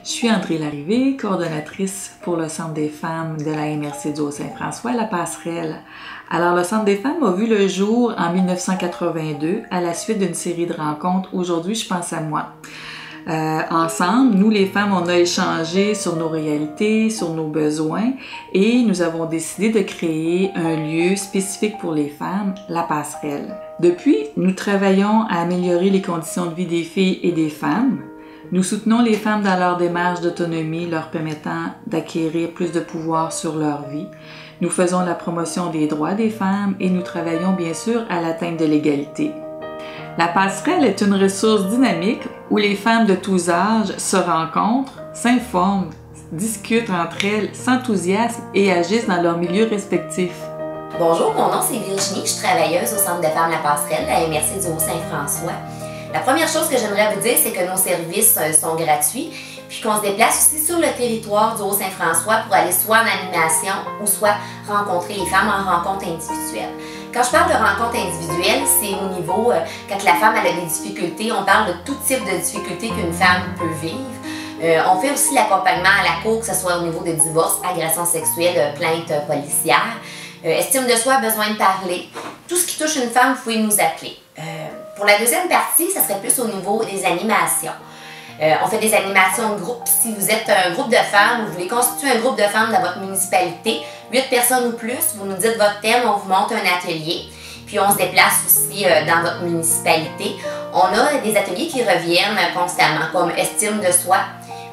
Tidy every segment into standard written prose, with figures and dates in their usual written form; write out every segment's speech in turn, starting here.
Je suis André Larrivée, coordonnatrice pour le Centre des femmes de la MRC du Haut-Saint-François, La Passerelle. Alors, le Centre des femmes a vu le jour en 1982 à la suite d'une série de rencontres « Aujourd'hui, je pense à moi ». Ensemble, nous les femmes, on a échangé sur nos réalités, sur nos besoins et nous avons décidé de créer un lieu spécifique pour les femmes, La Passerelle. Depuis, nous travaillons à améliorer les conditions de vie des filles et des femmes. Nous soutenons les femmes dans leur démarche d'autonomie, leur permettant d'acquérir plus de pouvoir sur leur vie. Nous faisons la promotion des droits des femmes et nous travaillons bien sûr à l'atteinte de l'égalité. La Passerelle est une ressource dynamique où les femmes de tous âges se rencontrent, s'informent, discutent entre elles, s'enthousiasment et agissent dans leur milieu respectif. Bonjour, mon nom c'est Virginie, je suis travailleuse au Centre de femmes La Passerelle, à la MRC du Haut-Saint-François. La première chose que j'aimerais vous dire, c'est que nos services sont gratuits, puis qu'on se déplace aussi sur le territoire du Haut-Saint-François pour aller soit en animation ou soit rencontrer les femmes en rencontre individuelle. Quand je parle de rencontre individuelle, c'est au niveau, quand la femme a des difficultés, on parle de tout type de difficultés qu'une femme peut vivre. On fait aussi l'accompagnement à la cour, que ce soit au niveau de divorce, agression sexuelle, plainte policière, estime de soi, besoin de parler. Tout ce qui touche une femme, vous pouvez nous appeler. Pour la deuxième partie, ça serait plus au niveau des animations. On fait des animations de groupe. Si vous êtes un groupe de femmes, vous voulez constituer un groupe de femmes dans votre municipalité, 8 personnes ou plus, vous nous dites votre thème, on vous monte un atelier. Puis on se déplace aussi dans votre municipalité. On a des ateliers qui reviennent constamment, comme estime de soi.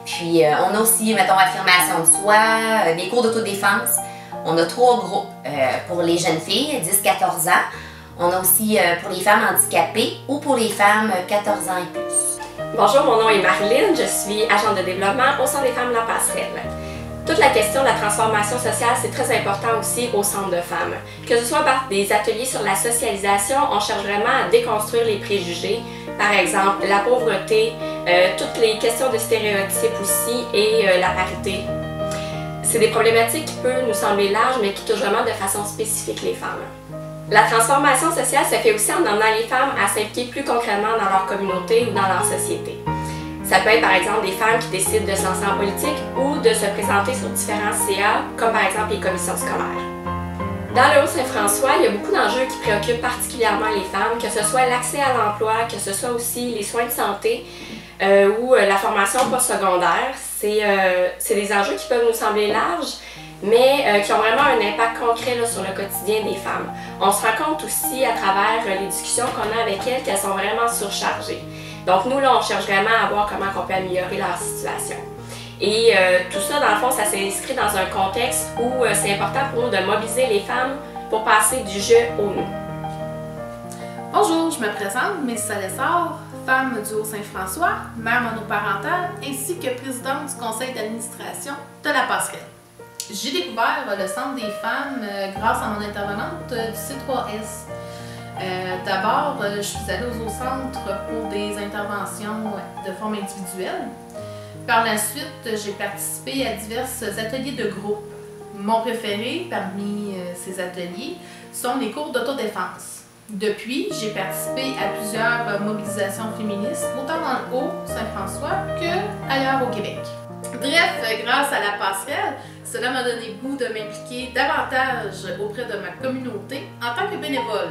Puis on a aussi, mettons, affirmation de soi, des cours d'autodéfense. On a 3 groupes pour les jeunes filles, 10-14 ans. On a aussi pour les femmes handicapées ou pour les femmes 14 ans et plus. Bonjour, mon nom est Marilyn, je suis agente de développement au Centre des femmes La Passerelle. Toute la question de la transformation sociale, c'est très important aussi au Centre de femmes. Que ce soit par des ateliers sur la socialisation, on cherche vraiment à déconstruire les préjugés, par exemple la pauvreté, toutes les questions de stéréotypes aussi et la parité. C'est des problématiques qui peuvent nous sembler larges, mais qui touchent vraiment de façon spécifique les femmes. La transformation sociale se fait aussi en emmenant les femmes à s'impliquer plus concrètement dans leur communauté ou dans leur société. Ça peut être par exemple des femmes qui décident de se lancer en politique ou de se présenter sur différents CA, comme par exemple les commissions scolaires. Dans le Haut-Saint-François, il y a beaucoup d'enjeux qui préoccupent particulièrement les femmes, que ce soit l'accès à l'emploi, que ce soit aussi les soins de santé ou la formation postsecondaire. C'est des enjeux qui peuvent nous sembler larges, mais qui ont vraiment un impact concret là, sur le quotidien des femmes. On se rend compte aussi à travers les discussions qu'on a avec elles qu'elles sont vraiment surchargées. Donc nous, là, on cherche vraiment à voir comment on peut améliorer leur situation. Et tout ça, dans le fond, ça s'inscrit dans un contexte où c'est important pour nous de mobiliser les femmes pour passer du je au nous. Bonjour, je me présente, Mélissa Lessard, femme du Haut-Saint-François, mère monoparentale, ainsi que présidente du conseil d'administration de La Passerelle. J'ai découvert le Centre des femmes grâce à mon intervenante du C3S. D'abord, je suis allée au centre pour des interventions de forme individuelle. Par la suite, j'ai participé à divers ateliers de groupe. Mon préféré parmi ces ateliers sont les cours d'autodéfense. Depuis, j'ai participé à plusieurs mobilisations féministes, autant dans le Haut-Saint-François qu'ailleurs au Québec. Bref, grâce à La Passerelle, cela m'a donné le goût de m'impliquer davantage auprès de ma communauté en tant que bénévole.